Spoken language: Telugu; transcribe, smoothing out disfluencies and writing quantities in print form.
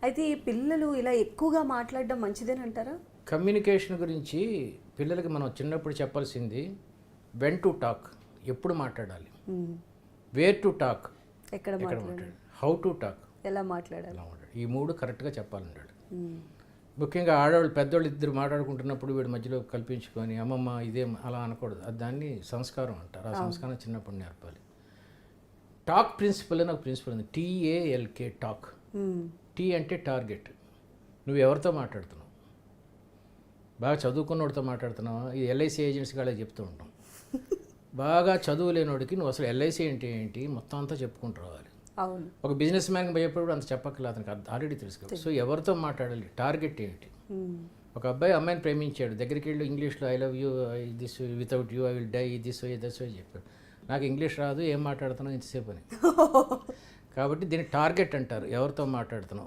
అయితే ఈ పిల్లలు ఇలా ఎక్కువగా మాట్లాడడం మంచిదేనంటారా? కమ్యూనికేషన్ గురించి పిల్లలకి మనం చిన్నప్పుడు చెప్పాల్సింది వెన్ టు టాక్, ఎప్పుడు మాట్లాడాలి, వేర్ టు టాక్, ఎక్కడ ఎక్కడ మాట్లాడాలి, మాట్లాడాలి, హౌ టు టాక్, ఎలా మాట్లాడాలి? ఎలా మాట్లాడాలి, ఈ మూడు కరెక్ట్గా చెప్పాలన్నాడు. మ్మ్. ముఖ్యంగా ఆడవాళ్ళు పెద్దోళ్ళు ఇద్దరు మాట్లాడుకుంటున్నప్పుడు వీడు మధ్యలో కల్పించుకొని అమ్మమ్మ ఇదేం అలా అనకూడదు. అది దాన్ని సంస్కారం అంటారు. ఆ సంస్కారం చిన్నప్పుడు నేర్పాలి. టాక్ ప్రిన్సిపల్ అని ఒక ప్రిన్సిపల్ ఉంది, TALK, టాక్. మ్మ్. టీ అంటే టార్గెట్. నువ్వు ఎవరితో మాట్లాడుతున్నావు? బాగా చదువుకున్నోడితో మాట్లాడుతున్నావా? ఈ LIC ఏజెంట్స్ కాళ్ళే చెప్తూ ఉంటాం. బాగా చదువు లేనోడికి నువ్వు అసలు LIC అంటే ఏంటి మొత్తం అంతా చెప్పుకుంటూ రావాలి. అవును. ఒక బిజినెస్ మ్యాన్కి భయపడు అంత చెప్పక్కర్లేదు, అతనికి ఆల్రెడీ తెలుసు కదా. సో ఎవరితో మాట్లాడాలి, టార్గెట్ ఏంటి? మ్మ్. ఒక అబ్బాయి అమ్మాయిని ప్రేమించాడు, దగ్గరికి వెళ్ళి ఇంగ్లీష్లో I love you, this without you I will die, this way thus way చెప్పాడు. నాకు ఇంగ్లీష్ రాదు, ఏం మాట్లాడుతున్నావు ఇంతసేపు అని. కాబట్టి దీన్ని టార్గెట్ అంటారు. ఎవరితో మాట్లాడుతున్నావు,